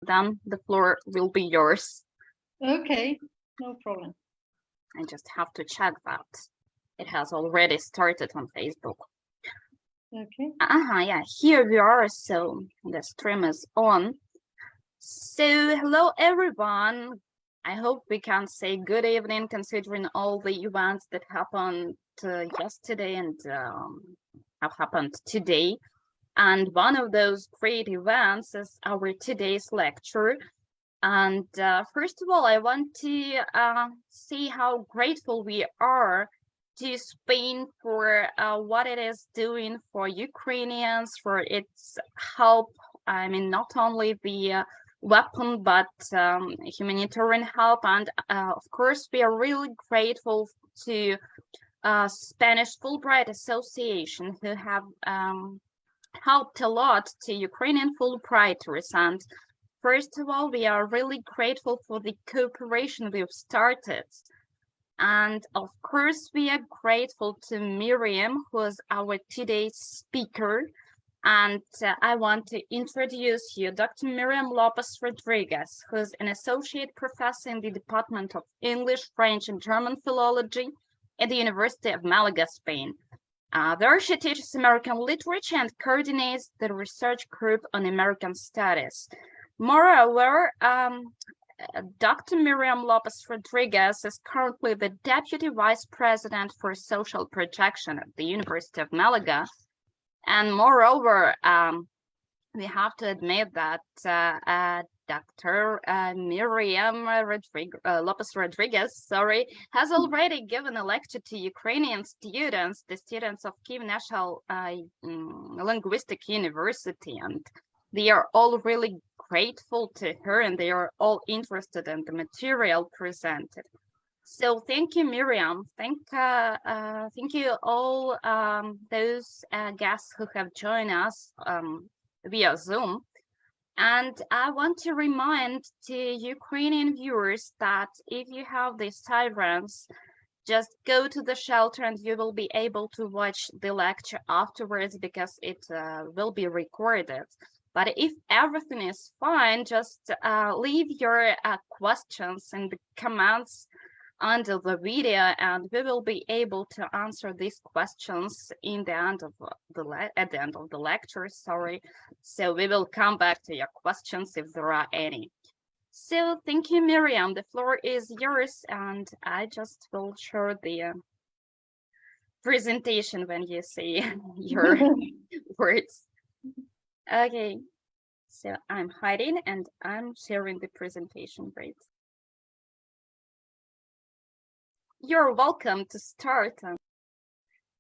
Then the floor will be yours. Okay, no problem. I just have to check that. It has already started on Facebook. Okay. Yeah, here we are. So the stream is on. So hello, everyone. I hope we can say good evening considering all the events that happened yesterday and have happened today. And one of those great events is our today's lecture. And first of all, I want to see how grateful we are to Spain for what it is doing for Ukrainians, for its help. I mean, not only the weapon, but humanitarian help. And of course, we are really grateful to Spanish Fulbright Association, who have helped a lot to Ukrainian Fulbrighters. And first of all, we are really grateful for the cooperation we've started. And of course, we are grateful to Miriam, who is our today's speaker. And I want to introduce you Dr. Miriam Lopez Rodriguez, who is an associate professor in the Department of English, French, and German Philology at the University of Malaga, Spain. There she teaches American literature and coordinates the research group on American studies. Moreover, Dr. Miriam Lopez Rodriguez is currently the Deputy Vice President for Social Projection at the University of Malaga. And moreover, we have to admit that Dr. Miriam Lopez Rodriguez, has already given a lecture to Ukrainian students, the students of Kyiv National Linguistic University, and they are all really grateful to her, and they are all interested in the material presented. So thank you, Miriam. Thank you all those guests who have joined us via Zoom. And I want to remind to Ukrainian viewers that if you have the sirens, just go to the shelter and you will be able to watch the lecture afterwards because it will be recorded. But if everything is fine, just leave your questions in the comments under the video, and we will be able to answer these questions at the end of the lecture. So we will come back to your questions if there are any. So thank you, Miriam. The floor is yours, and I just will show the presentation when you say your words. Okay, so I'm hiding and I'm sharing the presentation. Great. You're welcome to start.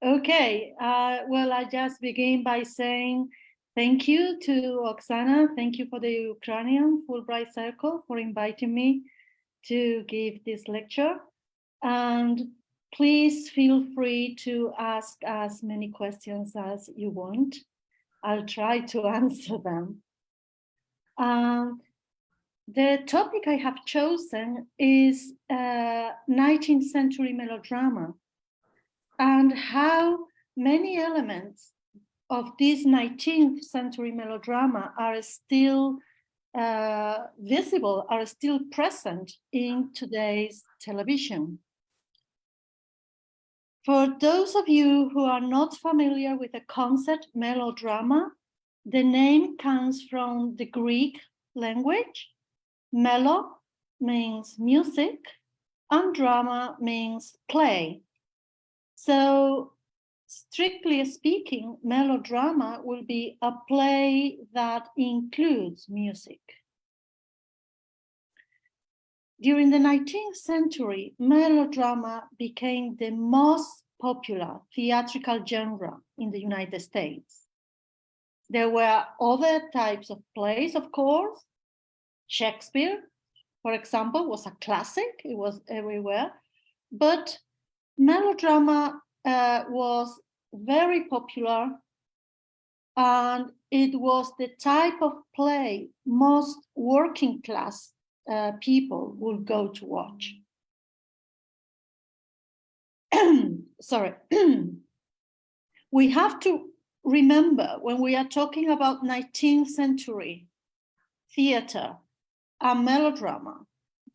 Okay, well, I just begin by saying thank you to Oksana. Thank you for the Ukrainian Fulbright Circle for inviting me to give this lecture. And please feel free to ask as many questions as you want. I'll try to answer them. The topic I have chosen is 19th century melodrama and how many elements of this 19th century melodrama are still visible, are still present in today's television. For those of you who are not familiar with the concept melodrama, the name comes from the Greek language. Melo means music and drama means play. So strictly speaking, melodrama will be a play that includes music. During the 19th century, melodrama became the most popular theatrical genre in the United States. There were other types of plays, of course. Shakespeare, for example, was a classic. It was everywhere. But melodrama was very popular, and it was the type of play most working class people would go to watch. Sorry. We have to remember when we are talking about 19th century theater a melodrama,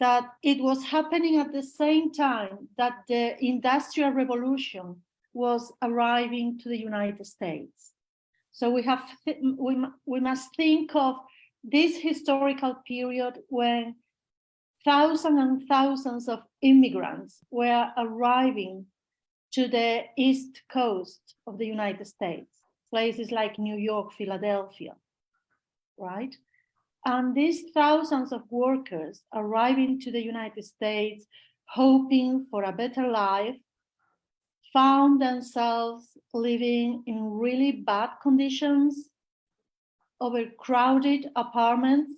that it was happening at the same time that the Industrial Revolution was arriving to the United States. So we must think of this historical period when thousands and thousands of immigrants were arriving to the East Coast of the United States, places like New York, Philadelphia, right? And these thousands of workers arriving to the United States, hoping for a better life, found themselves living in really bad conditions, overcrowded apartments.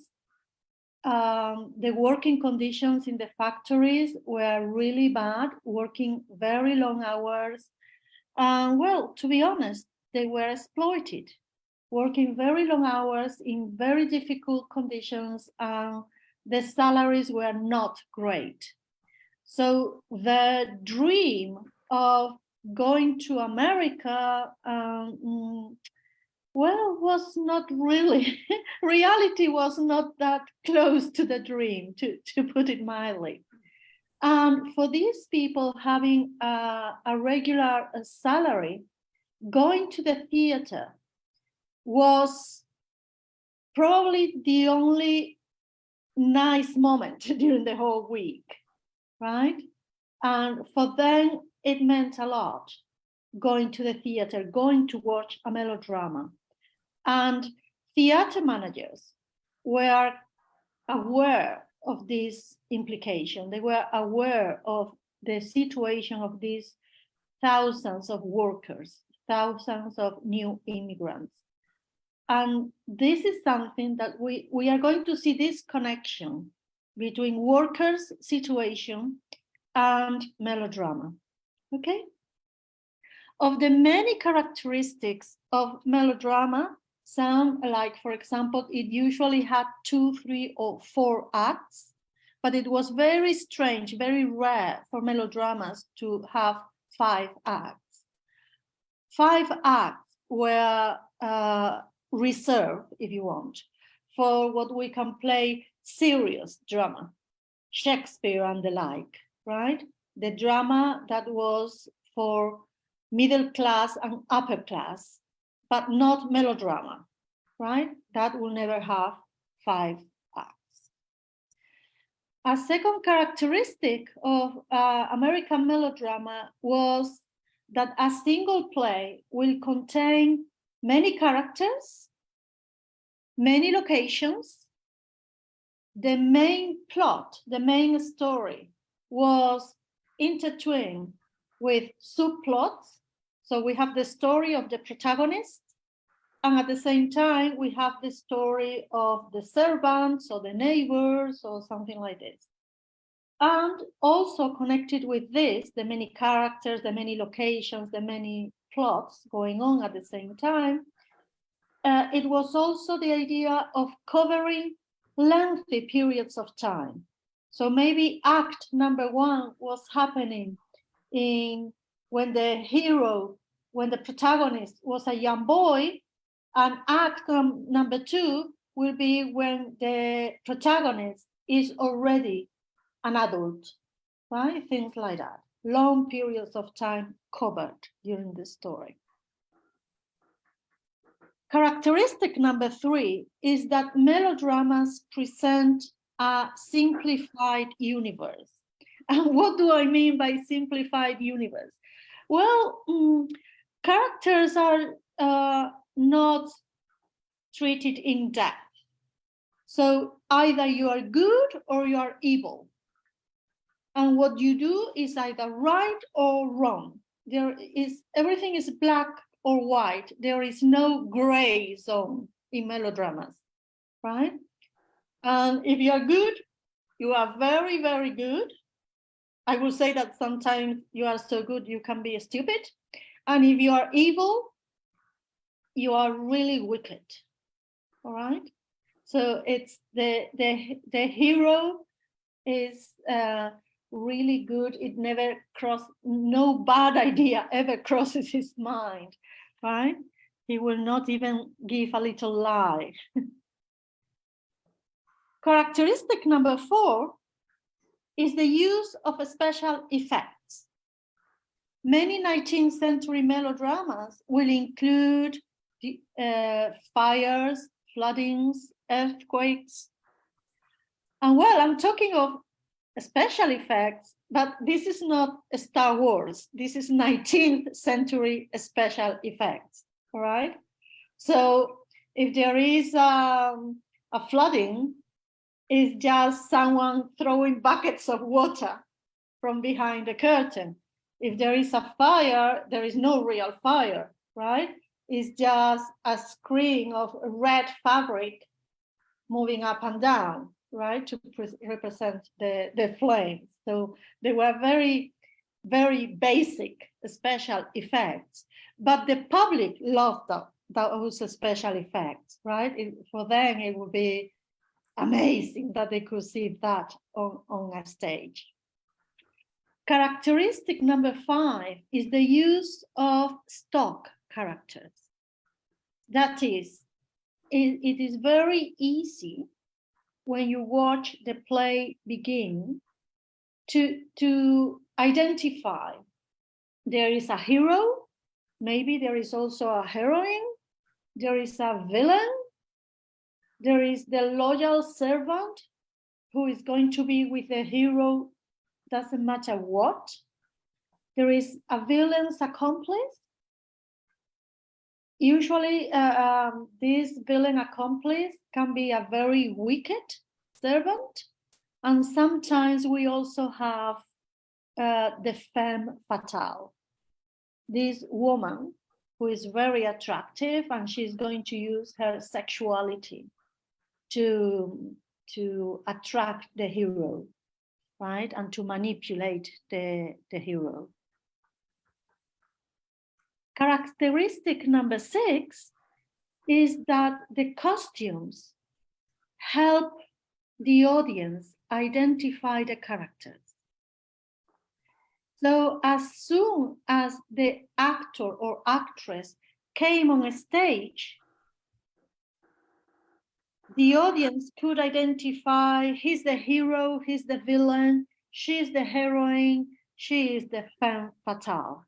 The working conditions in the factories were really bad, working very long hours. Well, to be honest, they were exploited, working very long hours in very difficult conditions, and the salaries were not great. So the dream of going to America, well, was not really, reality was not that close to the dream, to put it mildly. And for these people having a regular salary, going to the theater was probably the only nice moment during the whole week, right? And for them, it meant a lot, going to the theater, going to watch a melodrama. And theater managers were aware of this implication. They were aware of the situation of these thousands of workers, thousands of new immigrants. And this is something that we are going to see, this connection between workers' situation and melodrama, okay? Of the many characteristics of melodrama, some, like, for example, it usually had 2, 3, or 4 acts, but it was very strange, very rare for melodramas to have 5 acts. 5 acts were reserved, if you want, for what we can play serious drama, Shakespeare and the like, right? The drama that was for middle class and upper class, but not melodrama, right? That will never have 5 acts. A second characteristic of American melodrama was that a single play will contain many characters, many locations. The main plot, the main story was intertwined with subplots. So we have the story of the protagonist, and at the same time, we have the story of the servants or the neighbors or something like this. And also connected with this, the many characters, the many locations, the many plots going on at the same time, it was also the idea of covering lengthy periods of time. So maybe act number 1 was happening when the protagonist was a young boy, and act number 2 will be when the protagonist is already an adult, right? Things like that. Long periods of time covered during the story. Characteristic number 3 is that melodramas present a simplified universe. And what do I mean by simplified universe? Well, characters are not treated in depth. So either you are good or you are evil. And what you do is either right or wrong. Everything is black or white. There is no gray zone in melodramas, right? And if you are good, you are very, very good. I will say that sometimes you are so good you can be stupid. And if you are evil, you are really wicked. All right? So it's the hero is really good. It never no bad idea ever crosses his mind, right? He will not even give a little lie. Characteristic number 4 is the use of special effects. Many 19th century melodramas will include fires, floodings, earthquakes. And well, I'm talking of special effects, but this is not Star Wars. This is 19th century special effects, all right? So if there is a flooding, it's just someone throwing buckets of water from behind the curtain. If there is a fire, there is no real fire, right? It's just a screen of red fabric moving up and down, right, to represent the flames. So they were very, very basic special effects, but the public loved those special effects, right? For them, it would be amazing that they could see that on a stage. Characteristic number 5 is the use of stock characters. That is, it is very easy when you watch the play begin to identify there is a hero, maybe there is also a heroine, there is a villain, there is the loyal servant who is going to be with the hero, doesn't matter what. There is a villain's accomplice. Usually, this villain accomplice can be a very wicked servant. And sometimes we also have the femme fatale. This woman who is very attractive and she's going to use her sexuality to attract the hero, right? And to manipulate the hero. Characteristic number 6 is that the costumes help the audience identify the characters. So as soon as the actor or actress came on a stage, the audience could identify he's the hero, he's the villain, she's the heroine, she is the femme fatale.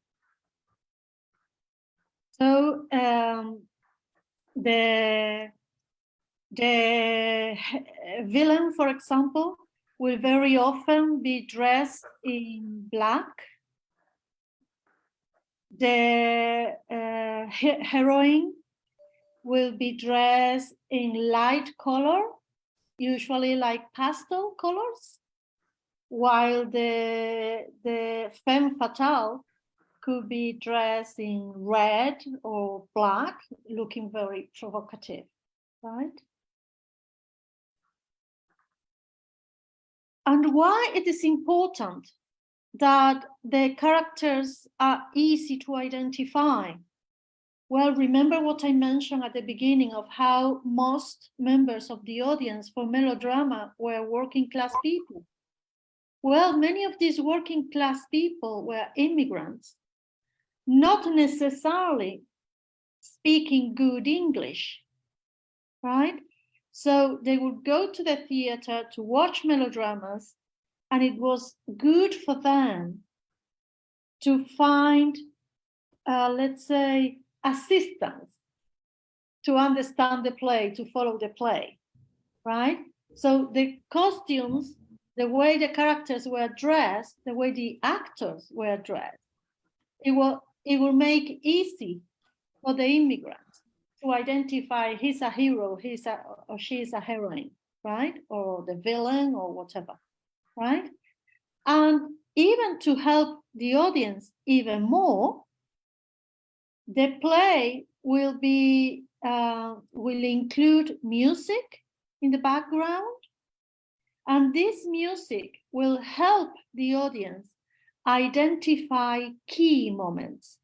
So the villain, for example, will very often be dressed in black. The heroine will be dressed in light color, usually like pastel colors, while the femme fatale could be dressed in red or black, looking very provocative, right? And why it is important that the characters are easy to identify? Well, remember what I mentioned at the beginning of how most members of the audience for melodrama were working class people. Well, many of these working class people were immigrants, not necessarily speaking good English, right? So they would go to the theater to watch melodramas, and it was good for them to find, let's say, assistance to understand the play, to follow the play, right? So the costumes, the way the characters were dressed, the way the actors were dressed, it will make easy for the immigrants to identify he's a hero, or she's a heroine, right? Or the villain or whatever, right? And even to help the audience even more, the play will include music in the background, and this music will help the audience identify key moments,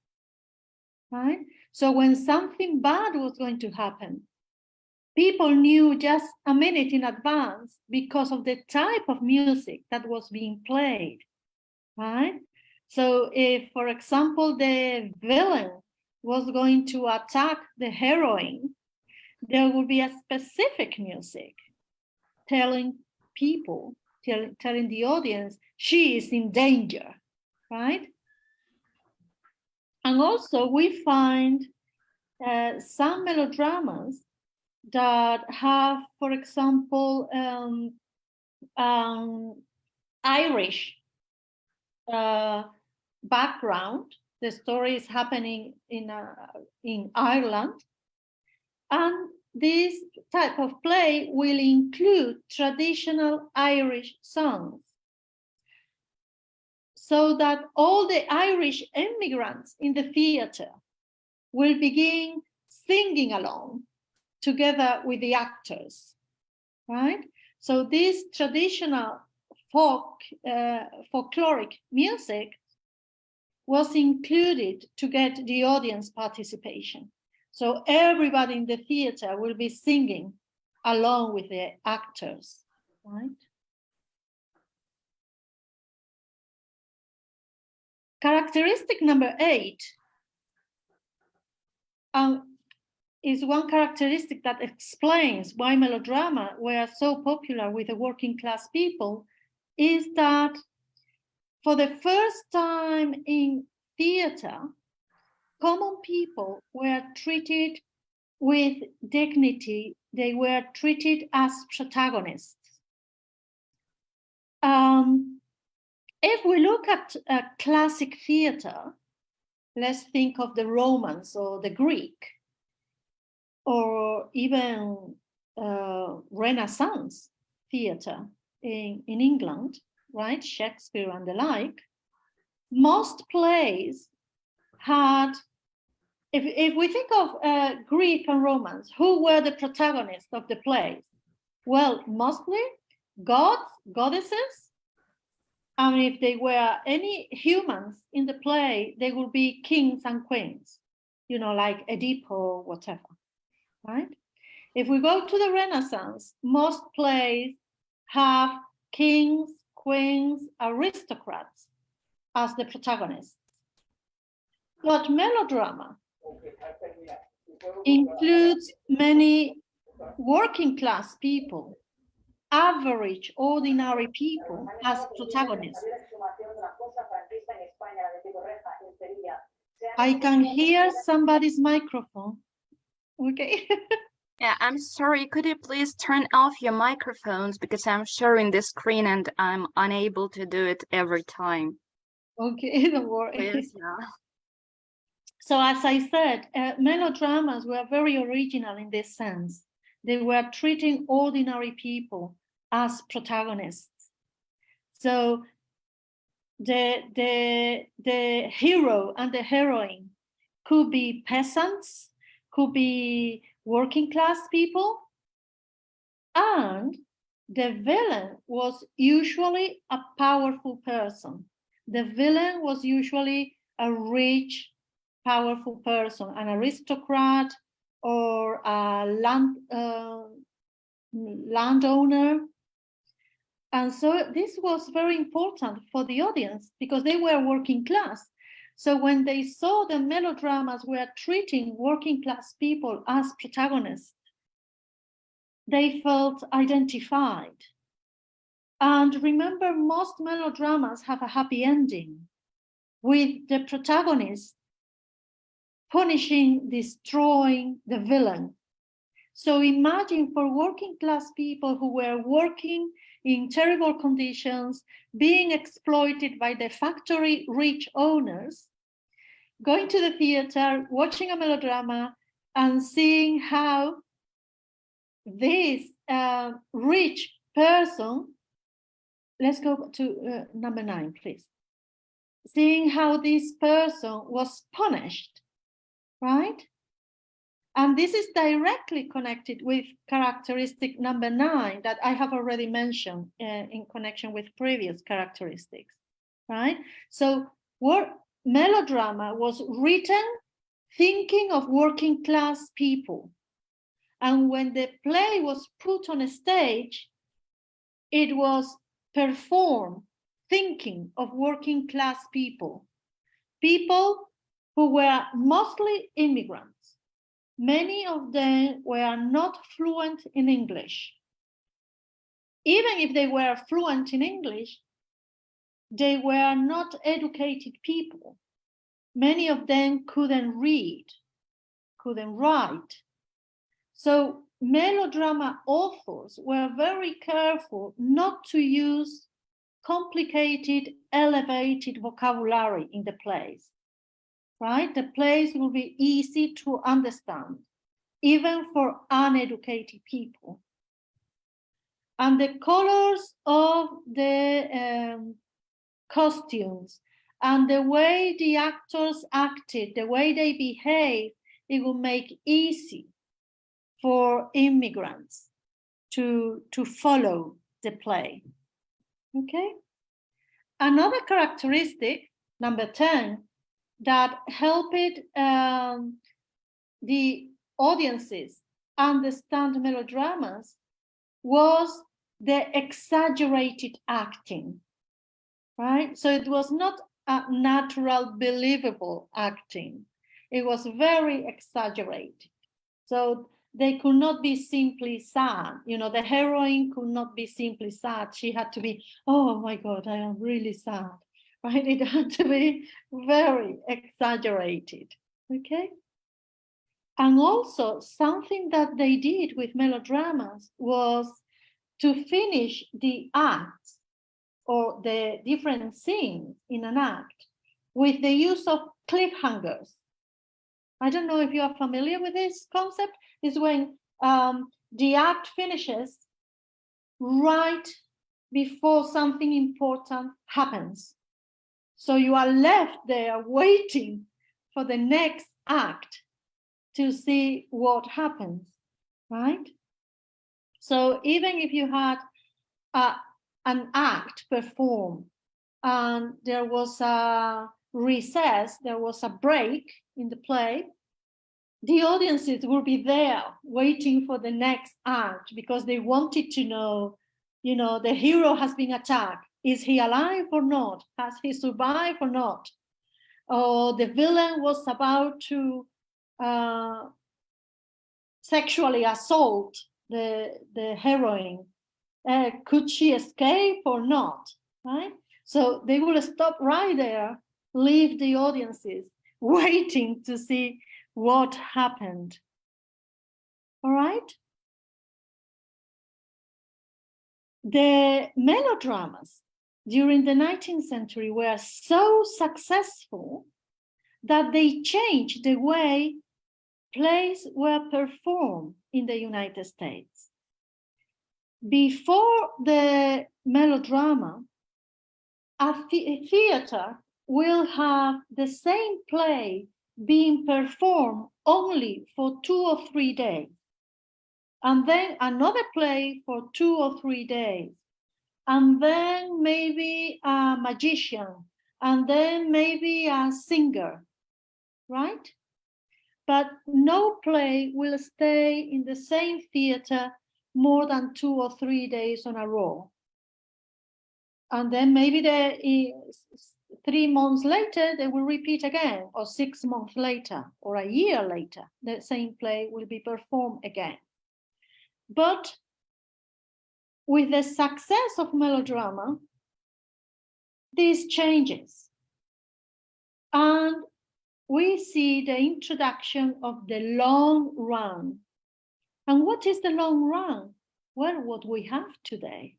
right? So when something bad was going to happen, people knew just a minute in advance because of the type of music that was being played, right? So if, for example, the villain was going to attack the heroine, there would be a specific music telling people, telling the audience, she is in danger, right? And also we find some melodramas that have, for example, Irish background. The story is happening in Ireland, and this type of play will include traditional Irish songs, so that all the Irish immigrants in the theater will begin singing along together with the actors, right? So this traditional folkloric music was included to get the audience participation. So everybody in the theater will be singing along with the actors, right? Characteristic number 8 is one characteristic that explains why melodrama were so popular with the working class people, is that for the first time in theater, common people were treated with dignity. They were treated as protagonists. If we look at classic theater, let's think of the Romans or the Greek, or even Renaissance theater in England, right? Shakespeare and the like. Most plays had, if we think of Greek and Romans, who were the protagonists of the plays? Well, mostly gods, goddesses. And if they were any humans in the play, they would be kings and queens, you know, like Oedipo or whatever, right? If we go to the Renaissance, most plays have kings, queens, aristocrats as the protagonists. But melodrama includes many working class people, average, ordinary people as protagonists. I can hear somebody's microphone. Okay. Yeah, I'm sorry. Could you please turn off your microphones, because I'm sharing the screen and I'm unable to do it every time. Okay, don't worry. Please, yeah. So as I said, melodramas were very original in this sense. They were treating ordinary people as protagonists. So the hero and the heroine could be peasants, could be working class people, and the villain was usually a powerful person. The villain was usually a rich, powerful person, an aristocrat or a landowner. And so this was very important for the audience because they were working class. So when they saw the melodramas were treating working class people as protagonists, they felt identified. And remember, most melodramas have a happy ending, with the protagonist punishing, destroying the villain. So imagine for working class people who were working in terrible conditions, being exploited by the factory rich owners, going to the theater, watching a melodrama, and seeing how this rich person, let's go to number 9, please. Seeing how this person was punished, right? And this is directly connected with characteristic number 9 that I have already mentioned in connection with previous characteristics, right? So melodrama was written thinking of working class people. And when the play was put on a stage, it was performed thinking of working class people, people who were mostly immigrants. Many of them were not fluent in English. even if they were fluent in English, they were not educated people. Many of them couldn't read, couldn't write. So melodrama authors were very careful not to use complicated, elevated vocabulary in the plays, right? The plays will be easy to understand, even for uneducated people. And the colors of the costumes and the way the actors acted, the way they behaved, it will make easy for immigrants to follow the play. Okay? Another characteristic, number 10, that helped the audiences understand melodramas was the exaggerated acting, right? So it was not a natural, believable acting. It was very exaggerated. So they could not be simply sad. You know, the heroine could not be simply sad. She had to be, oh my God, I am really sad, right? It had to be very exaggerated, okay? And also something that they did with melodramas was to finish the act or the different scenes in an act with the use of cliffhangers. I don't know if you are familiar with this concept. Is when the act finishes right before something important happens. So you are left there waiting for the next act to see what happens, right? So even if you had an act performed and there was a recess, there was a break in the play, the audiences will be there waiting for the next act because they wanted to know, you know, the hero has been attacked. Is he alive or not? Has he survived or not? Or the villain was about to sexually assault the heroine. Could she escape or not? Right? So they will stop right there, leave the audiences waiting to see what happened. All right? The melodramas during the 19th century were so successful that they changed the way plays were performed in the United States. Before the melodrama, a theater will have the same play being performed only for 2 or 3 days, and then another play for 2 or 3 days, and then maybe a magician, and then maybe a singer, right? But no play will stay in the same theater more than 2 or 3 days on a row. And then maybe 3 months later, they will repeat again, or 6 months later, or a year later, the same play will be performed again. But with the success of melodrama, this changes. And we see the introduction of the long run. And what is the long run? Well, what we have today.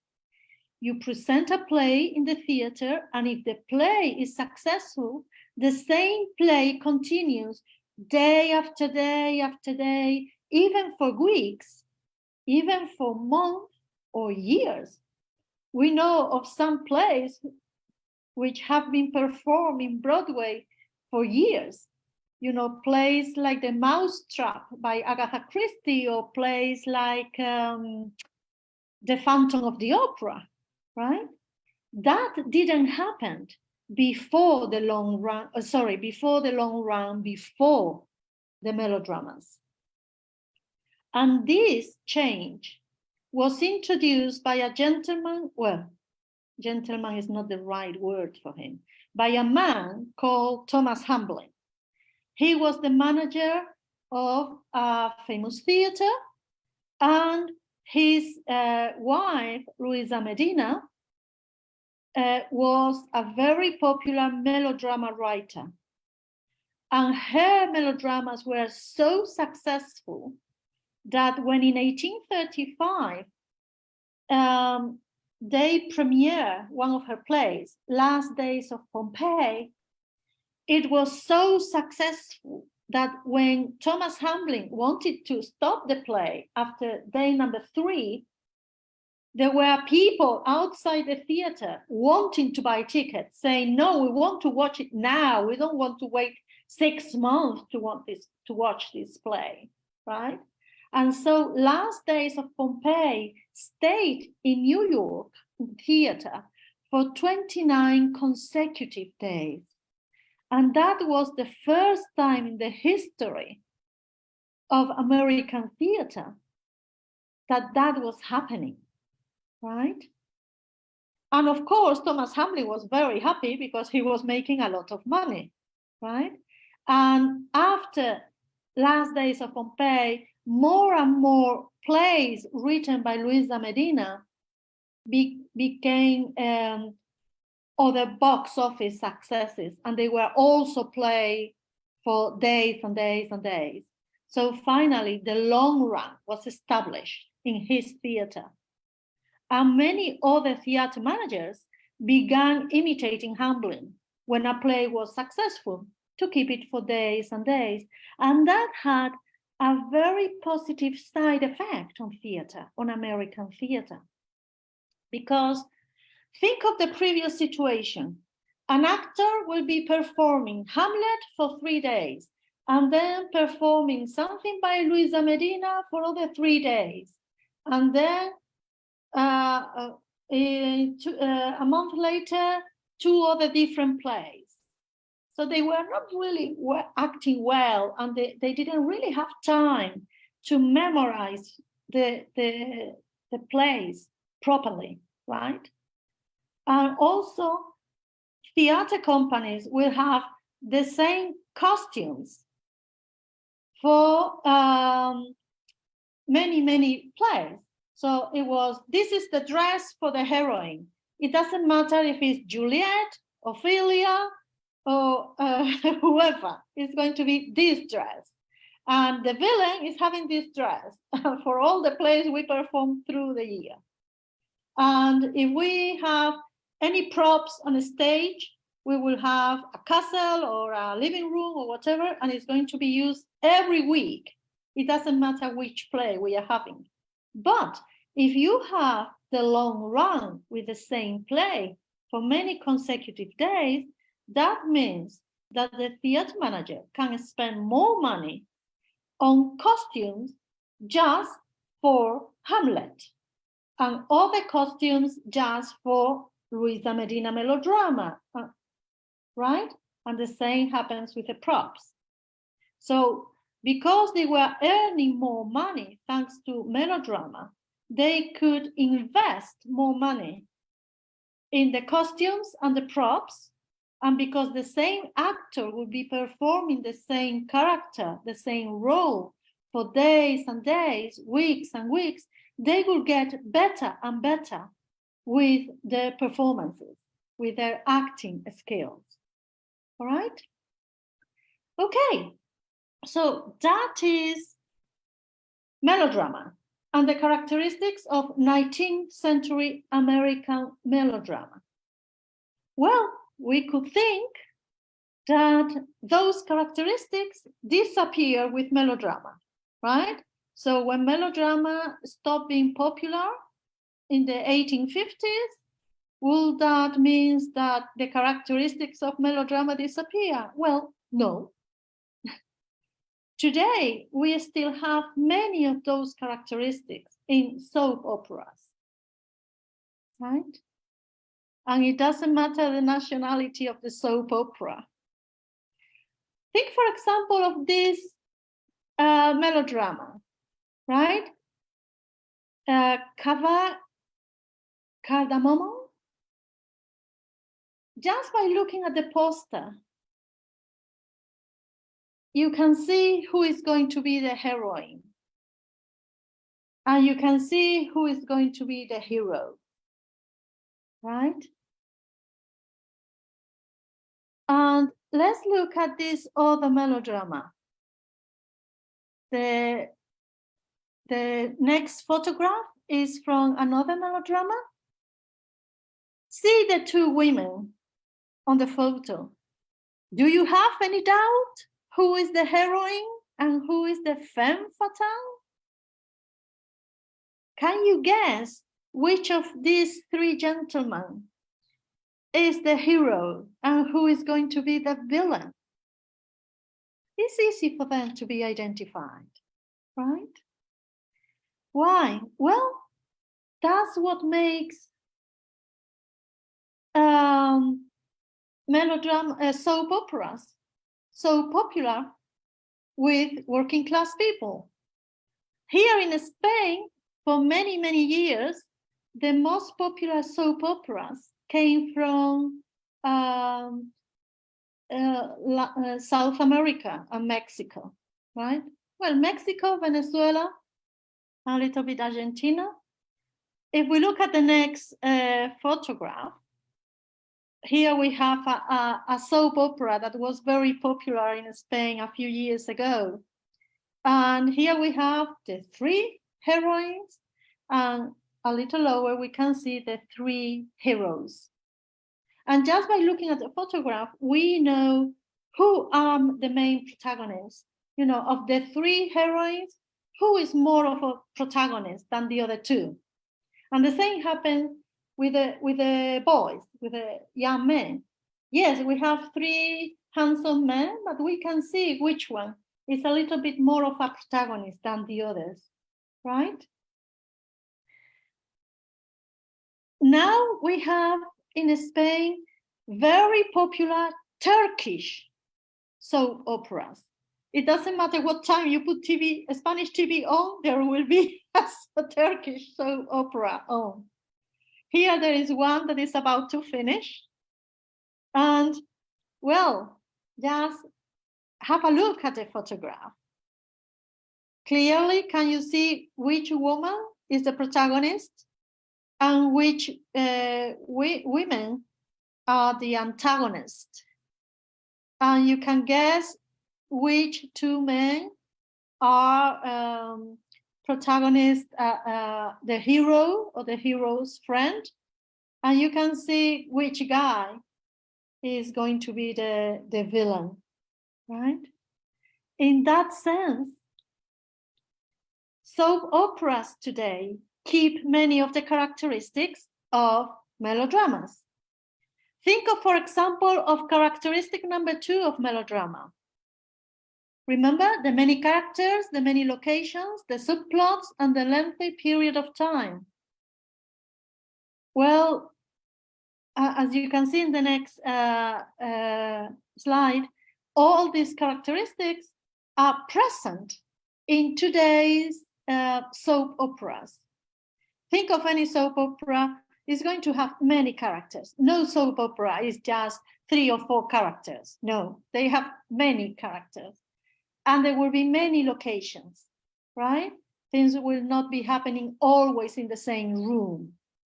You present a play in the theater, and if the play is successful, the same play continues day after day after day, even for weeks, even for months or years. We know of some plays which have been performed in Broadway for years. You know, plays like The Mousetrap by Agatha Christie, or plays like The Phantom of the Opera, right? That didn't happen before the long run, before the melodramas. And this change was introduced by a gentleman, well, gentleman is not the right word for him, by a man called Thomas Hamblin. He was the manager of a famous theater, and his wife, Luisa Medina, was a very popular melodrama writer. And her melodramas were so successful that when in 1835, they premiered one of her plays, Last Days of Pompeii, it was so successful that when Thomas Hamlin wanted to stop the play after day number 3, there were people outside the theater wanting to buy tickets, saying, no, we want to watch it now. We don't want to wait 6 months to watch this play, right? And so Last Days of Pompeii stayed in New York theater for 29 consecutive days. And that was the first time in the history of American theater that was happening, right? And of course, Thomas Hamlin was very happy because he was making a lot of money, right? And after Last Days of Pompeii, more and more plays written by Luisa Medina became other box office successes, and they were also played for days and days and days. So finally, the long run was established in his theater. And many other theater managers began imitating Hamlin when a play was successful to keep it for days and days. And that had a very positive side effect on theater, on American theater. Because think of the previous situation. An actor will be performing Hamlet for 3 days and then performing something by Luisa Medina for other 3 days. And then a month later, 2 other different plays. So they were not really acting well, and they didn't really have time to memorize the plays properly, right? And also, theater companies will have the same costumes for many plays. So it was, this is the dress for the heroine. It doesn't matter if it's Juliet, Ophelia, or whoever. It's going to be this dress. And the villain is having this dress for all the plays we perform through the year. And if we have any props on a stage, we will have a castle or a living room or whatever, and it's going to be used every week. It doesn't matter which play we are having. But if you have the long run with the same play for many consecutive days, that means that the theater manager can spend more money on costumes just for Hamlet and other costumes just for Luisa Medina melodrama, right? And the same happens with the props. So because they were earning more money thanks to melodrama, they could invest more money in the costumes and the props. And because the same actor would be performing the same character, the same role for days and days, weeks and weeks, they will get better and better with their performances, with their acting skills. All right? Okay, so that is melodrama and the characteristics of 19th century American melodrama. Well, we could think that those characteristics disappear with melodrama, right? So when melodrama stopped being popular in the 1850s, will that mean that the characteristics of melodrama disappear? Well, no. Today, we still have many of those characteristics in soap operas, right? And it doesn't matter the nationality of the soap opera. Think, for example, of this melodrama, right? Cardamom. Just by looking at the poster, you can see who is going to be the heroine. And you can see who is going to be the hero, right? And let's look at this other melodrama. The next photograph is from another melodrama. See the two women on the photo. Do you have any doubt who is the heroine and who is the femme fatale? Can you guess which of these three gentlemen is the hero and who is going to be the villain? It's easy for them to be identified, right? Why? Well, that's what makes melodrama, soap operas so popular with working class people. Here in Spain, for many, many years, the most popular soap operas came from South America and Mexico, right? Well, Mexico, Venezuela, a little bit Argentina. If we look at the next photograph, here we have a soap opera that was very popular in Spain a few years ago. And here we have the three heroines, and a little lower we can see the three heroes. And just by looking at the photograph, we know who are the main protagonists. You know, of the three heroines, who is more of a protagonist than the other two? And the same happens with the boys, with the young men. Yes, we have three handsome men, but we can see which one is a little bit more of a protagonist than the others, right? Now we have in Spain very popular Turkish soap operas. It doesn't matter what time you put TV, Spanish TV on, there will be a Turkish soap opera on. Here there is one that is about to finish. And well, just have a look at the photograph. Clearly, can you see which woman is the protagonist and which women are the antagonist? And you can guess which two men are protagonist, the hero or the hero's friend. And you can see which guy is going to be the villain, right? In that sense, soap operas today keep many of the characteristics of melodramas. Think of, for example, of characteristic number 2 of melodrama. Remember the many characters, the many locations, the subplots, and the lengthy period of time. Well, as you can see in the next slide, all these characteristics are present in today's soap operas. Think of any soap opera is going to have many characters. No soap opera is just 3 or 4 characters. No, they have many characters. And there will be many locations, right? Things will not be happening always in the same room.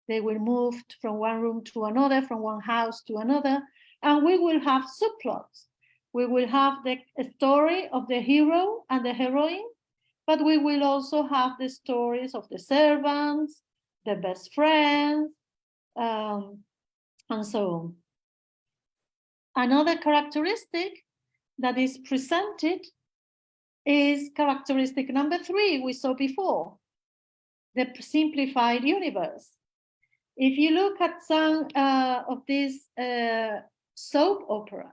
They will move from one room to another, from one house to another, and we will have subplots. We will have the story of the hero and the heroine, but we will also have the stories of the servants, the best friends, and so on. Another characteristic that is presented is characteristic number 3 we saw before, the simplified universe. If you look at some of these soap operas,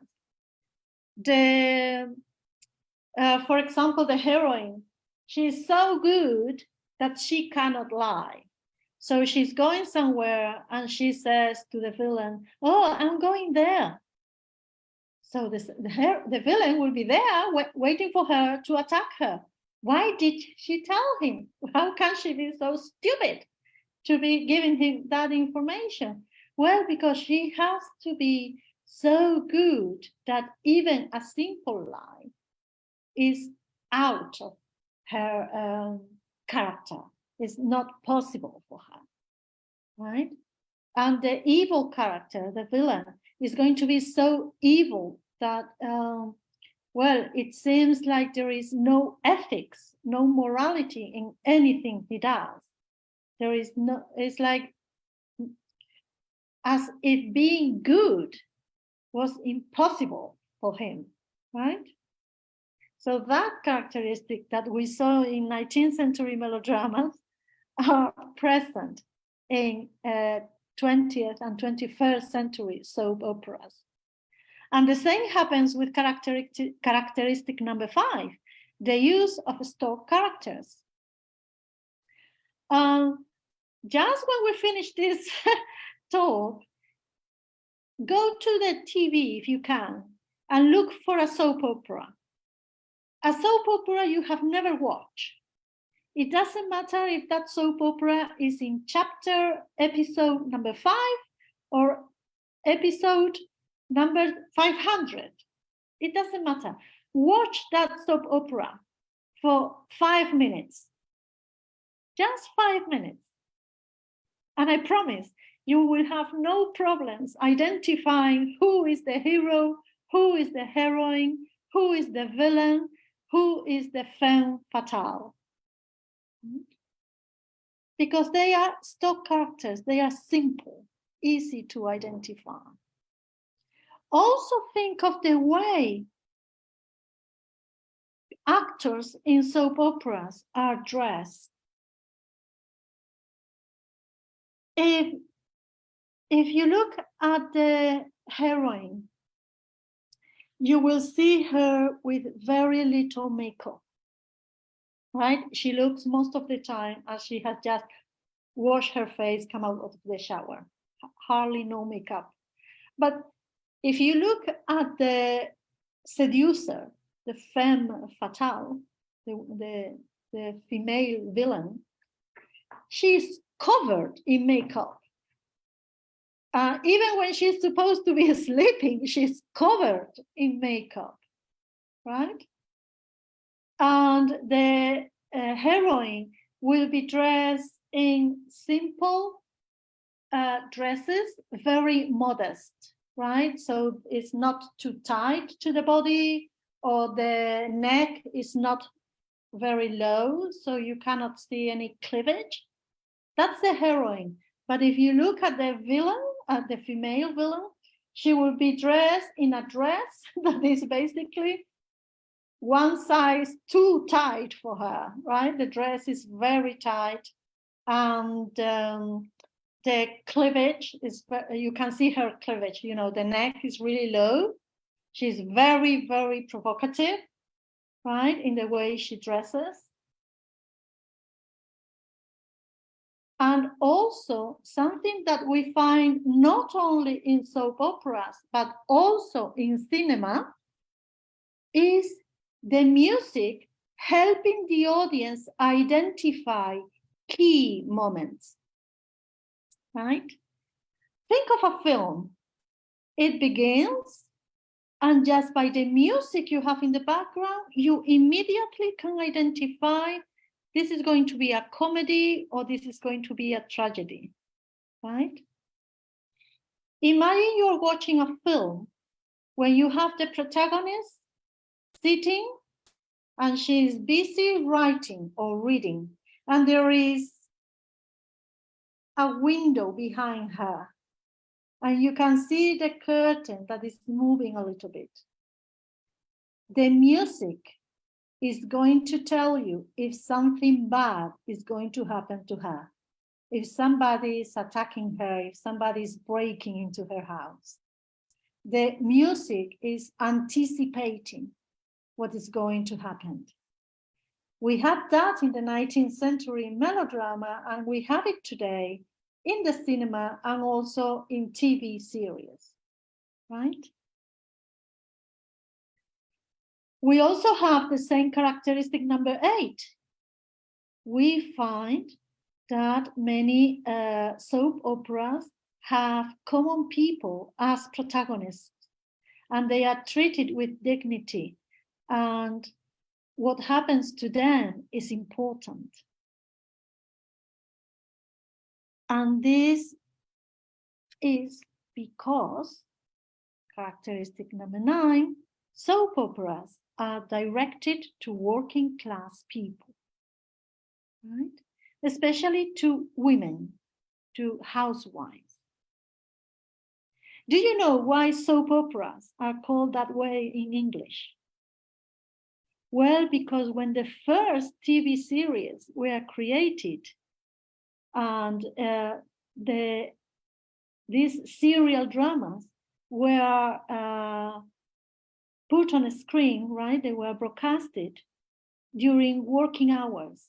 for example, the heroine, she's so good that she cannot lie. So she's going somewhere and she says to the villain, "Oh, I'm going there." So the villain will be there waiting for her to attack her. Why did she tell him? How can she be so stupid to be giving him that information? Well, because she has to be so good that even a simple lie is out of her character, It's not possible for her, right? And the evil character, the villain, is going to be so evil that, well, it seems like there is no ethics, no morality in anything he does. There is no, it's like as if being good was impossible for him, right? So that characteristic that we saw in 19th century melodramas are present in 20th and 21st century soap operas. And the same happens with characteristic number 5, the use of stock characters. Just when we finish this talk, go to the TV if you can and look for a soap opera. A soap opera you have never watched. It doesn't matter if that soap opera is in episode number 5 or episode number 500. It doesn't matter. Watch that soap opera for 5 minutes. Just 5 minutes. And I promise you will have no problems identifying who is the hero, who is the heroine, who is the villain, who is the femme fatale. Because they are stock characters, they are simple, easy to identify. Also think of the way actors in soap operas are dressed. If you look at the heroine, you will see her with very little makeup, right? She looks most of the time as she has just washed her face, come out of the shower, hardly no makeup. But if you look at the seducer, the femme fatale, the female villain, she's covered in makeup. Even when she's supposed to be sleeping, she's covered in makeup, right? And the heroine will be dressed in simple dresses, very modest, right? So it's not too tight to the body, or the neck is not very low, so you cannot see any cleavage. That's the heroine. But if you look at the villain, at the female villain, she will be dressed in a dress that is basically one size too tight for her, right? The dress is very tight, and the cleavage is, you can see her cleavage, you know, the neck is really low. She's very, very provocative, right, in the way she dresses. And also something that we find not only in soap operas, but also in cinema, is the music helping the audience identify key moments, right? Think of a film. It begins, and just by the music you have in the background, you immediately can identify this is going to be a comedy or this is going to be a tragedy, right? Imagine you're watching a film when you have the protagonist sitting and she's busy writing or reading, and there is a window behind her, and you can see the curtain that is moving a little bit. The music is going to tell you if something bad is going to happen to her, if somebody is attacking her, if somebody is breaking into her house. The music is anticipating what is going to happen. We had that in the 19th century melodrama, and we have it today in the cinema and also in TV series, right? We also have the same characteristic number 8. We find that many soap operas have common people as protagonists, and they are treated with dignity, and what happens to them is important. And this is because, characteristic number 9, soap operas are directed to working class people, right? Especially to women, to housewives. Do you know why soap operas are called that way in English? Well, because when the first TV series were created and these serial dramas were put on a screen, right? They were broadcasted during working hours,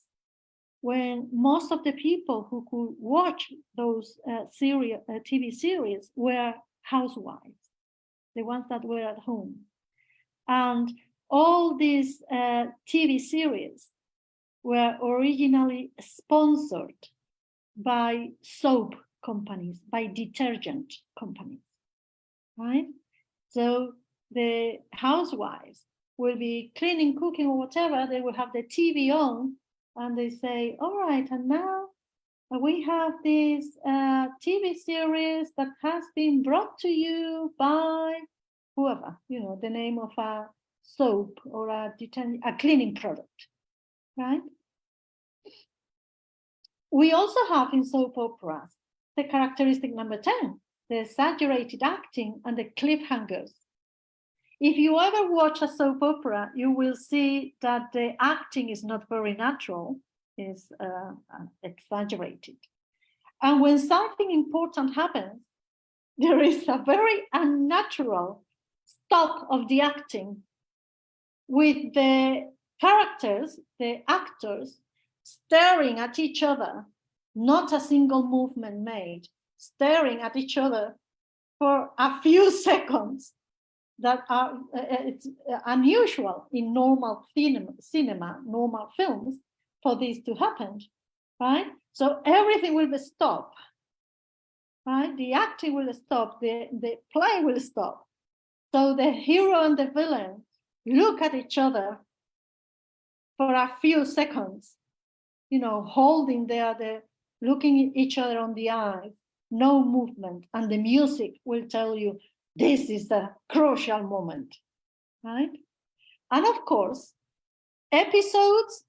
when most of the people who could watch those TV series were housewives, the ones that were at home. And all these TV series were originally sponsored by soap companies, by detergent companies, right? So the housewives will be cleaning, cooking, or whatever. They will have the TV on, and they say, all right, and now we have this TV series that has been brought to you by whoever, the name of a soap or a cleaning product, right? We also have in soap operas the characteristic number 10, the exaggerated acting and the cliffhangers. If you ever watch a soap opera, you will see that the acting is not very natural, is exaggerated. And when something important happens, there is a very unnatural stop of the acting, with the characters, the actors, staring at each other, not a single movement made, staring at each other for a few seconds. That are it's unusual in normal cinema, normal films, for this to happen, right? So everything will be stopped, right? The acting will stop, the play will stop. So the hero and the villain look at each other for a few seconds, holding looking each other on the eyes, no movement, and the music will tell you this is a crucial moment, right? And of course, episodes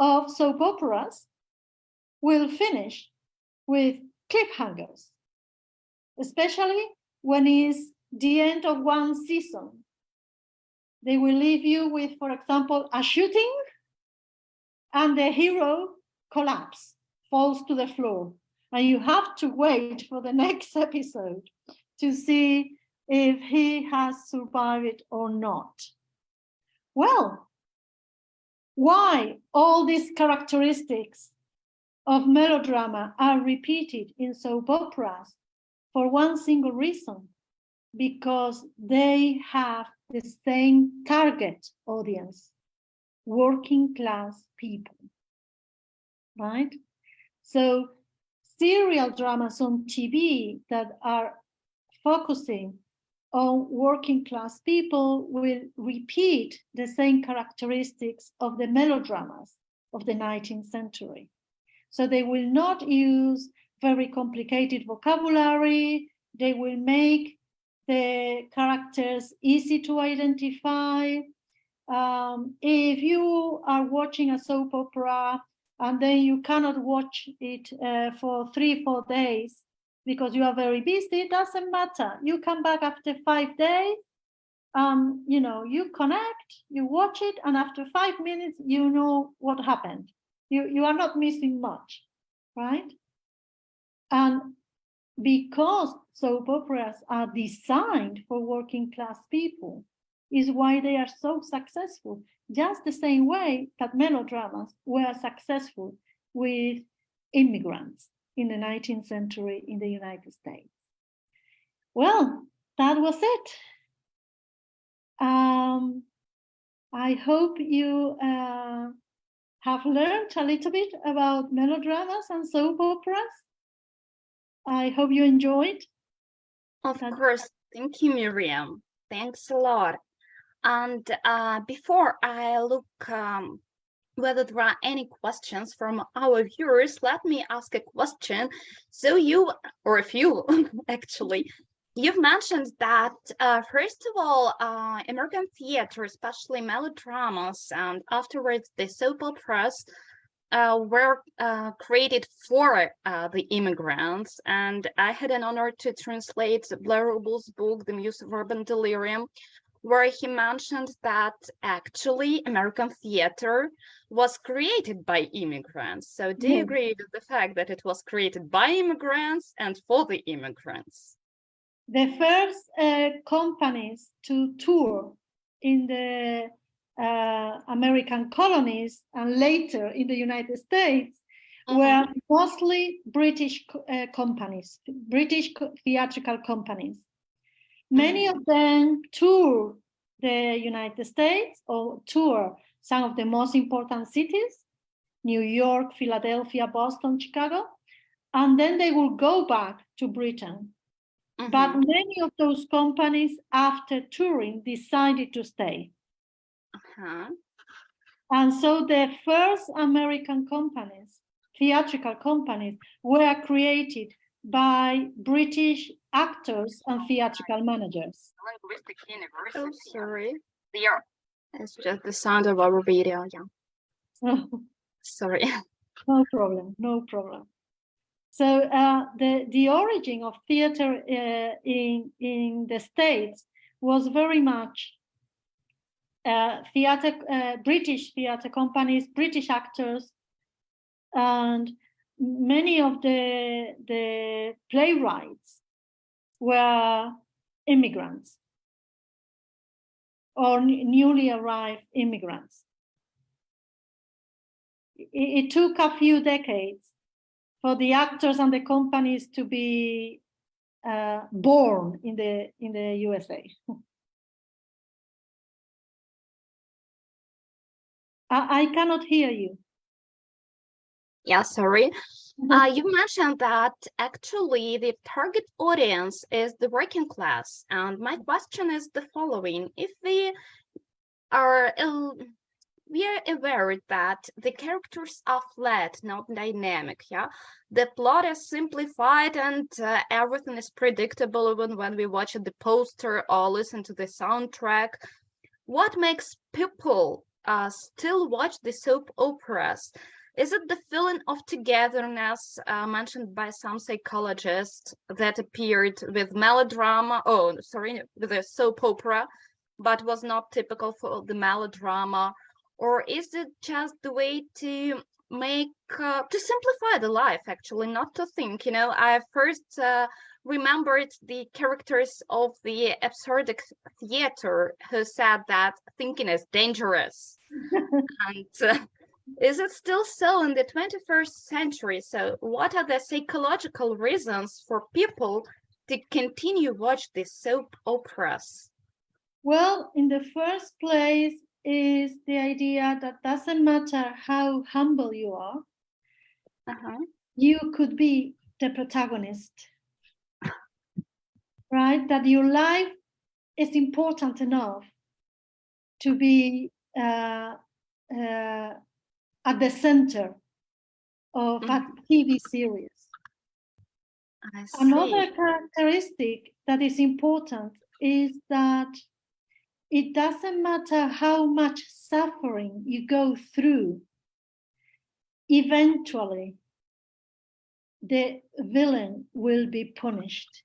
of soap operas will finish with cliffhangers, especially when it's the end of one season. They will leave you with, for example, a shooting, and the hero collapses, falls to the floor, and you have to wait for the next episode to see if he has survived it or not. Well, why all these characteristics of melodrama are repeated in soap operas? For one single reason: because they have the same target audience, working class people, right? So serial dramas on TV that are focusing on working class people will repeat the same characteristics of the melodramas of the 19th century. So they will not use very complicated vocabulary. They will make the characters easy to identify. If you are watching a soap opera and then you cannot watch it for 3-4 days because you are very busy, it doesn't matter. You come back after 5 days, you connect, you watch it, and after 5 minutes, you know what happened. You are not missing much, right? And because soap operas are designed for working class people, is why they are so successful, just the same way that melodramas were successful with immigrants in the 19th century in the United States. Well, that was it. I hope you have learned a little bit about melodramas and soap operas. I hope you enjoyed. Of course. Thank you, Miriam. Thanks a lot. And before I look whether there are any questions from our viewers. Let me ask a question. So you, or a few actually, you've mentioned that, first of all, American theater, especially melodramas, and afterwards the soap operas, were created for the immigrants. And I had an honor to translate Blair Rubel's book, The Muse of Urban Delirium, where he mentioned that actually American theater was created by immigrants. So do you agree with the fact that it was created by immigrants and for the immigrants? The first companies to tour in the American colonies and later in the United States were mostly British companies, British theatrical companies. Many of them tour the United States or tour some of the most important cities, New York, Philadelphia, Boston, Chicago, and then they will go back to Britain. But many of those companies, after touring, decided to stay. And so the first American companies, theatrical companies, were created by British actors and theatrical managers. Oh, sorry. It's just the sound of our video, yeah. Sorry. No problem, no problem. So the origin of theater in the States was very much British theater companies, British actors, and many of the playwrights were immigrants or newly arrived immigrants. It took a few decades for the actors and the companies to be born in the USA. I cannot hear you. Yeah, sorry. You mentioned that actually the target audience is the working class. And my question is the following. If we are aware that the characters are flat, not dynamic, yeah? The plot is simplified and everything is predictable even when we watch the poster or listen to the soundtrack. What makes people still watch the soap operas? Is it the feeling of togetherness mentioned by some psychologists that appeared with melodrama, with a soap opera, but was not typical for the melodrama? Or is it just the way to make, to simplify the life, actually, not to think? You know, I first remembered the characters of the absurd theater who said that thinking is dangerous. And is it still so in the 21st century? So what are the psychological reasons for people to continue watch these soap operas? Well, in the first place is the idea that doesn't matter how humble you are, you could be the protagonist, right? That your life is important enough to be at the center of a TV series. Another characteristic that is important is that it doesn't matter how much suffering you go through, eventually the villain will be punished.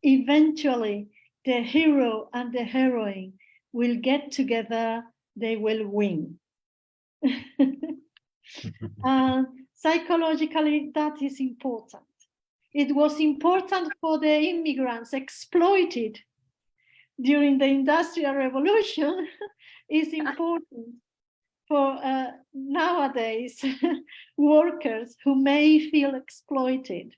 Eventually the hero and the heroine will get together, they will win. Psychologically, that is important. It was important for the immigrants exploited during the Industrial Revolution. It's important for nowadays workers who may feel exploited.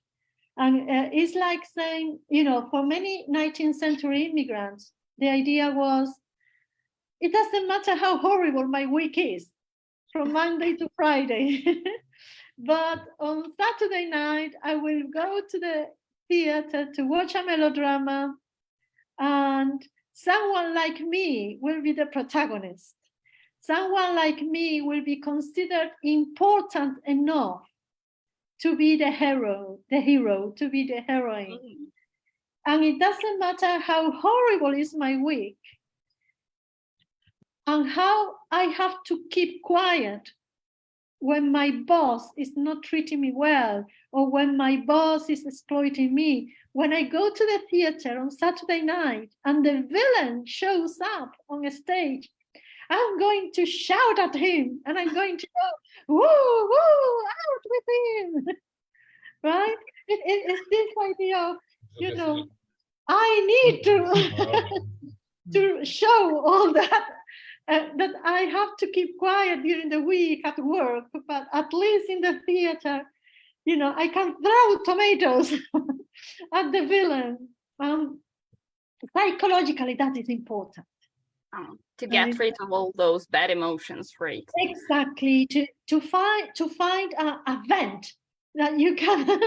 And it's like saying, you know, for many 19th century immigrants, the idea was, it doesn't matter how horrible my week is, from Monday to Friday. But on Saturday night, I will go to the theater to watch a melodrama, and someone like me will be the protagonist. someone like me will be considered important enough to be the hero, to be the heroine. Mm. And it doesn't matter how horrible is my week and how I have to keep quiet when my boss is not treating me well, or when my boss is exploiting me. When I go to the theater on Saturday night and the villain shows up on a stage, I'm going to shout at him and I'm going to go, woo, woo, out with him, right? It's this idea of, you know, I need to show all that, that I have to keep quiet during the week at work, but at least in the theater, you know, I can throw tomatoes at the villain. Psychologically, that is important. To get rid of all those bad emotions, right? Exactly. To find a vent that you can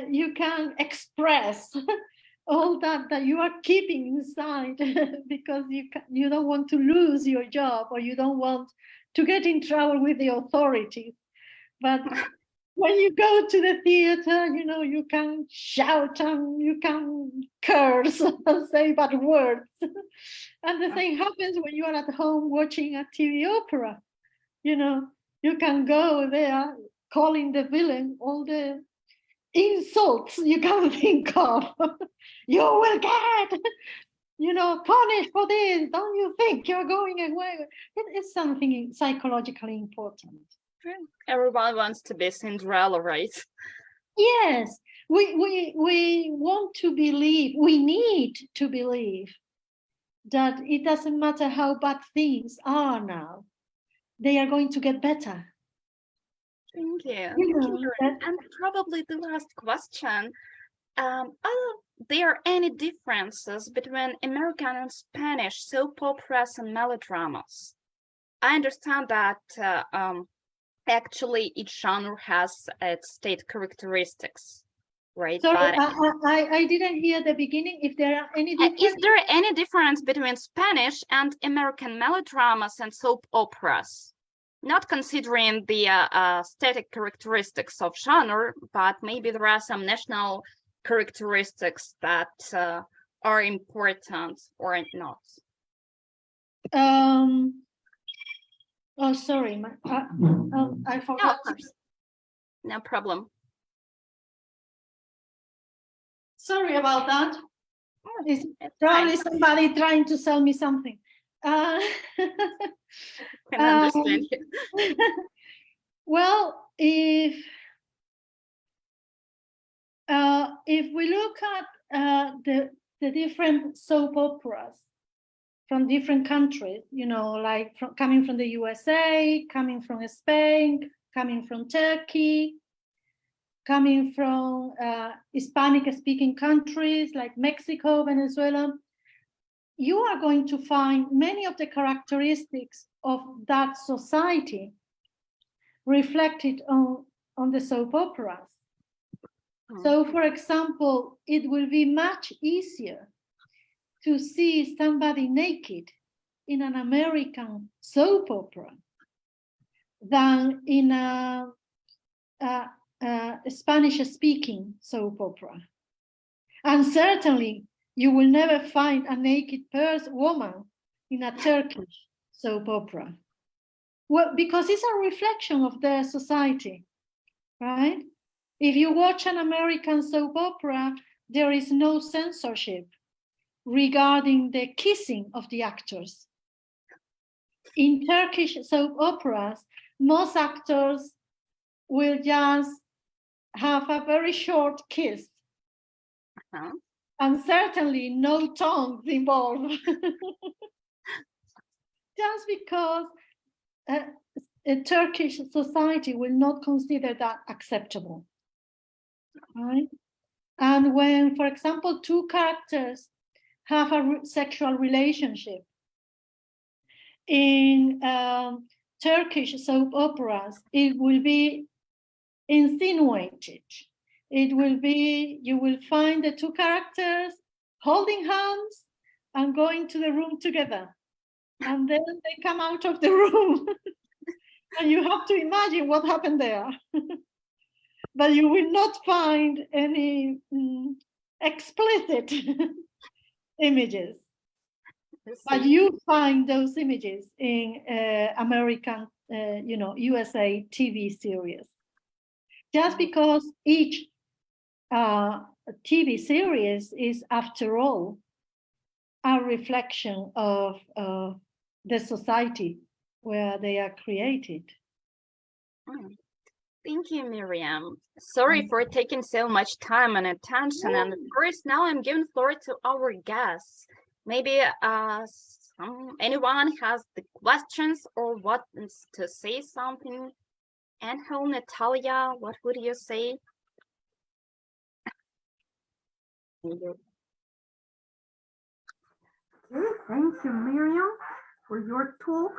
you can express all that you are keeping inside because you don't want to lose your job, or you don't want to get in trouble with the authorities. But when you go to the theater, you know, you can shout and you can curse and say bad words. And the same happens when you are at home watching a TV opera. You know, you can go there calling the villain all the insults you can think of. You will get, you know, punished for this. Don't you think you're going away? It is something psychologically important. Everyone wants to be Cinderella, right? Yes, we want to believe, we need to believe that it doesn't matter how bad things are now, they are going to get better. Thank you. You know, And probably the last question. Are there any differences between American and Spanish soap operas and melodramas? I understand that actually each genre has its state characteristics, right? Sorry, But I didn't hear the beginning. If there are any differences? Is there any difference between Spanish and American melodramas and soap operas? Not considering the static characteristics of genre, but maybe there are some national characteristics that are important or not. Oh, sorry, I forgot. No problem. Sorry about that. It's probably somebody trying to sell me something. Can understand you. Well, if we look at the different soap operas from different countries, you know, like coming from the USA, coming from Spain, coming from Turkey, coming from Hispanic-speaking countries like Mexico, Venezuela, you are going to find many of the characteristics of that society reflected on the soap operas. So, for example, it will be much easier to see somebody naked in an American soap opera than in a Spanish-speaking soap opera. And certainly, you will never find a naked woman in a Turkish soap opera. Well, because it's a reflection of their society, right? If you watch an American soap opera, there is no censorship regarding the kissing of the actors. In Turkish soap operas, most actors will just have a very short kiss. And certainly no tongues involved. Just because a Turkish society will not consider that acceptable, right? And when, for example, two characters have a sexual relationship in Turkish soap operas, it will be insinuated. It will be, you will find the two characters holding hands and going to the room together. and then they come out of the room. And you have to imagine what happened there. But you will not find any explicit images. But you find those images in American, USA TV series. Just because each TV series is, after all, a reflection of the society where they are created. Thank you, Miriam. Sorry for taking so much time and attention. And of course, now I'm giving floor to our guests. Maybe anyone has the questions or wants to say something. Angel, Natalia, what would you say? Okay, thank you, Miriam, for your talk.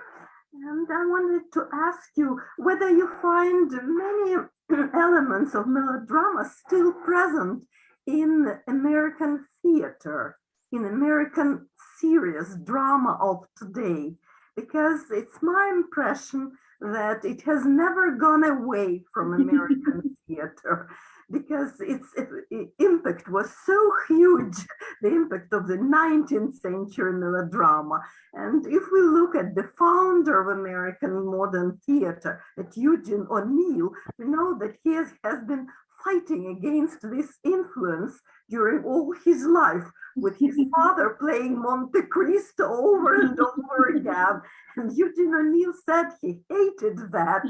And I wanted to ask you whether you find many elements of melodrama still present in American theater, in American serious drama of today, because it's my impression that it has never gone away from American theater, because its impact was so huge, the impact of the 19th century melodrama. And if we look at the founder of American modern theater, at Eugene O'Neill, we know that he has been fighting against this influence during all his life, with his father playing Monte Cristo over and over again. And Eugene O'Neill said he hated that.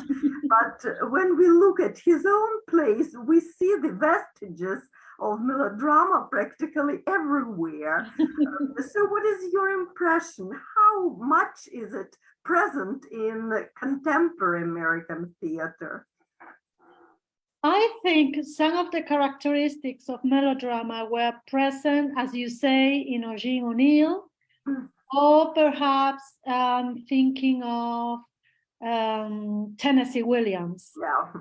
But when we look at his own plays, we see the vestiges of melodrama practically everywhere. So what is your impression? How much is it present in contemporary American theater? I think some of the characteristics of melodrama were present, as you say, in Eugene O'Neill, or perhaps thinking of Tennessee Williams. Yeah.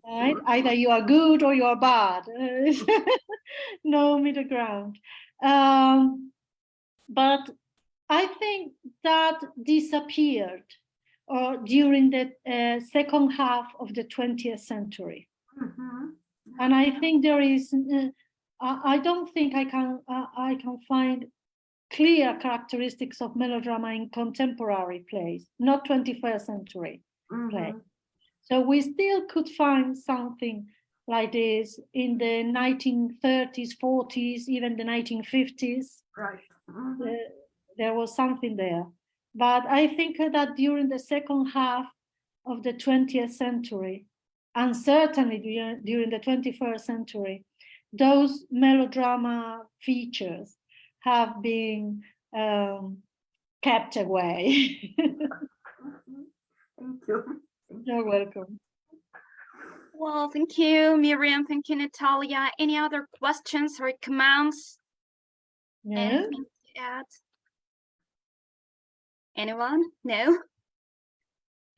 Right? Either you are good or you are bad. No middle ground. But I think that disappeared during the second half of the 20th century. And I think there is, I don't think I can find clear characteristics of melodrama in contemporary plays, not 21st century plays. So we still could find something like this in the 1930s, 40s, even the 1950s. Right. There was something there. But I think that during the second half of the 20th century, and certainly during the 21st century, those melodrama features have been kept away. Thank you. You're welcome. Well, thank you, Miriam. Thank you, Natalia. Any other questions or comments? No? Anything to add? Anyone? No?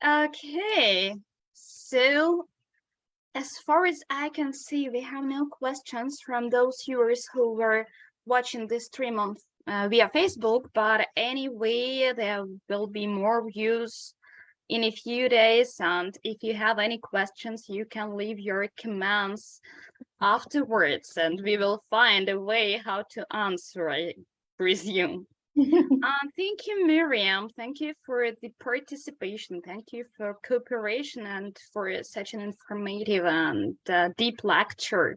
Okay. So, as far as I can see, we have no questions from those viewers who were watching this stream on via Facebook. But anyway, there will be more views in a few days, and if you have any questions, you can leave your comments afterwards, and we will find a way how to answer, I presume. Thank you, Miriam. Thank you for the participation. Thank you for cooperation and for such an informative and deep lecture.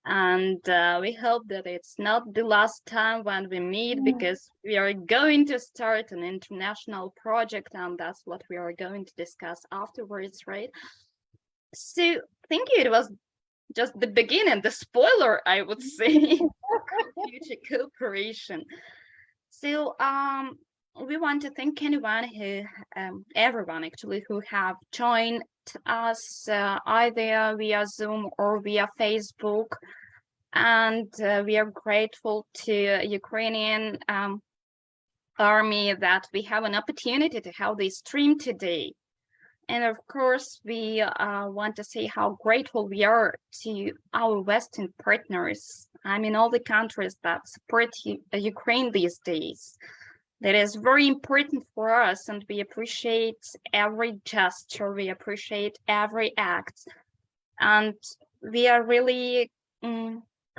And we hope that it's not the last time when we meet, because we are going to start an international project, and that's what we are going to discuss afterwards, right? So thank you. It was just the beginning, the spoiler, I would say, for future cooperation. So we want to thank anyone who, everyone actually, who have joined us either via Zoom or via Facebook. And we are grateful to Ukrainian army that we have an opportunity to have this stream today. And of course, we want to say how grateful we are to our Western partners. I mean, all the countries that support Ukraine these days. That is very important for us, and we appreciate every gesture, we appreciate every act, and we are really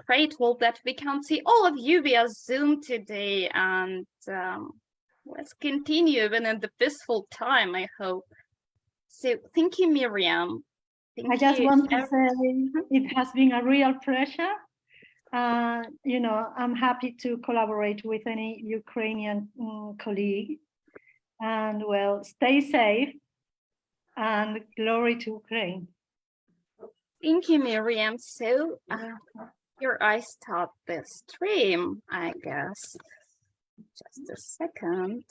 grateful that we can see all of you via Zoom today, and let's continue even in the peaceful time, I hope. So thank you, Miriam. I just want to say it has been a real pleasure. You know, I'm happy to collaborate with any Ukrainian colleague. And well, stay safe and glory to Ukraine. Thank you, Miriam. So here I start the stream, I guess. Just a second.